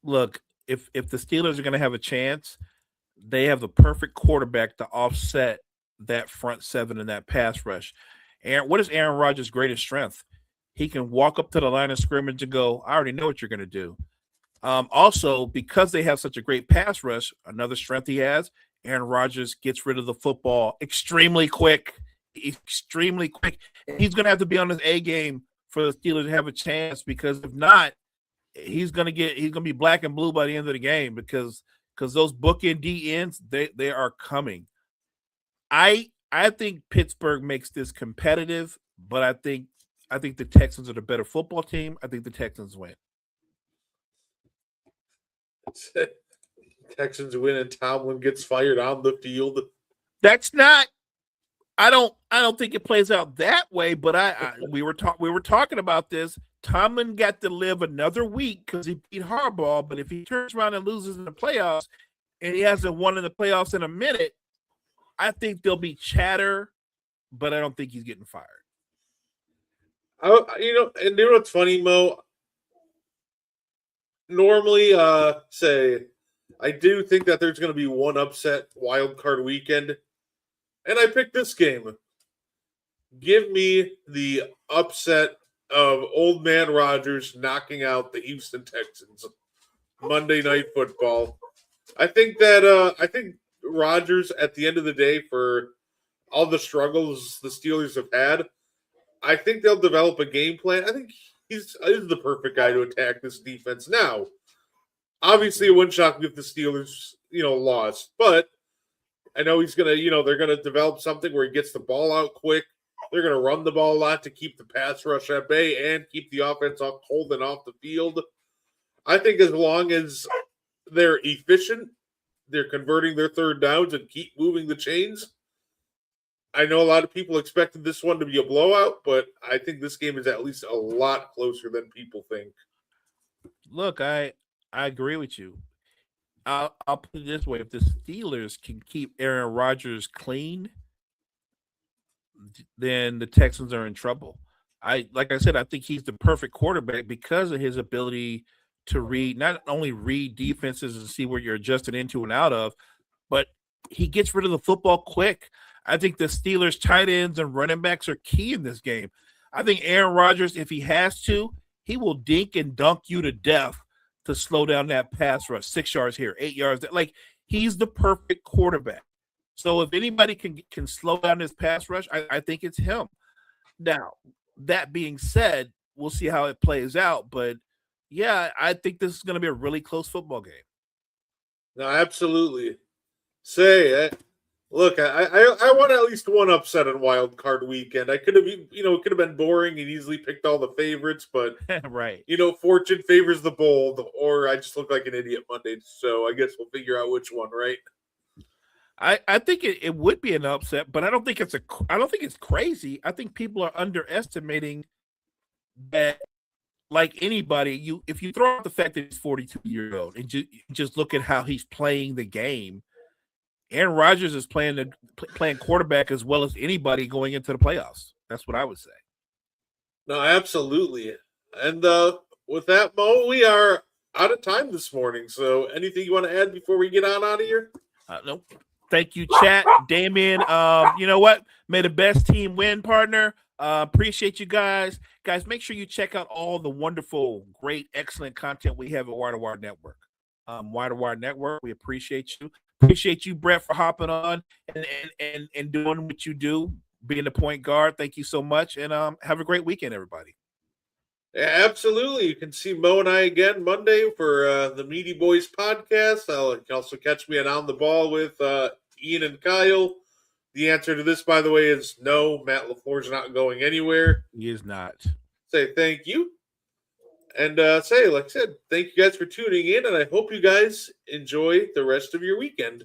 Look, if the Steelers are going to have a chance, they have the perfect quarterback to offset that front seven and that pass rush. And what is Aaron Rodgers' greatest strength? He can walk up to the line of scrimmage and go, I already know what you're going to do. Also, because they have such a great pass rush, another strength he has, Aaron Rodgers gets rid of the football extremely quick. Extremely quick. And he's going to have to be on his A game for the Steelers to have a chance because if not, he's going to be black and blue by the end of the game because those bookend D ends, they are coming. I think Pittsburgh makes this competitive, but I think the Texans are the better football team. I think the Texans win. Texans win and Tomlin gets fired on the field. That's not. I don't think it plays out that way. But we were talking about this. Tomlin got to live another week because he beat Harbaugh. But if he turns around and loses in the playoffs, and he hasn't won in the playoffs in a minute, I think there'll be chatter. But I don't think he's getting fired. And you know what's funny, Mo? Normally, I do think that there's going to be one upset wild card weekend, and I picked this game. Give me the upset of Old Man Rodgers knocking out the Houston Texans. Monday Night Football. I think Rodgers, at the end of the day, for all the struggles the Steelers have had, I think they'll develop a game plan. I think he's the perfect guy to attack this defense. Now, obviously, it wouldn't shock me if the Steelers, lost. But I know he's going to, they're going to develop something where he gets the ball out quick. They're going to run the ball a lot to keep the pass rush at bay and keep the offense holding off the field. I think as long as they're efficient, they're converting their third downs and keep moving the chains. I know a lot of people expected this one to be a blowout, but I think this game is at least a lot closer than people think. Look, I agree with you. I'll put it this way: if the Steelers can keep Aaron Rodgers clean, then the Texans are in trouble. Like I said, I think he's the perfect quarterback because of his ability to not only read defenses and see where you're adjusted into and out of, but he gets rid of the football quick. I think the Steelers' tight ends and running backs are key in this game. I think Aaron Rodgers, if he has to, he will dink and dunk you to death to slow down that pass rush. 6 yards here, 8 yards there. Like, he's the perfect quarterback. So if anybody can slow down his pass rush, I think it's him. Now, that being said, we'll see how it plays out. But, yeah, I think this is going to be a really close football game. No, absolutely. Look, I want at least one upset on Wild Card Weekend. I could have, it could have been boring and easily picked all the favorites, but right. Fortune favors the bold, or I just look like an idiot Monday. So I guess we'll figure out which one, right? I think it would be an upset, but I don't think it's crazy. I think people are underestimating that. Like anybody, if you throw out the fact that he's 42 years old and just look at how he's playing the game, Aaron Rodgers is playing quarterback as well as anybody going into the playoffs. That's what I would say. No, absolutely. And with that, Mo, we are out of time this morning. So anything you want to add before we get on out of here? Nope. Thank you, chat. Damien, you know what? May the best team win, partner. Appreciate you guys. Guys, make sure you check out all the wonderful, great, excellent content we have at Wire to Wire Network. Wire to Wire Network, we appreciate you. Appreciate you, Brett, for hopping on and doing what you do, being the point guard. Thank you so much. And have a great weekend, everybody. Yeah, absolutely. You can see Mo and I again Monday for the Meaty Boys podcast. You can also catch me on the Ball with Ian and Kyle. The answer to this, by the way, is no. Matt LaFleur's not going anywhere. He is not. Say thank you. And like I said, thank you guys for tuning in, and I hope you guys enjoy the rest of your weekend.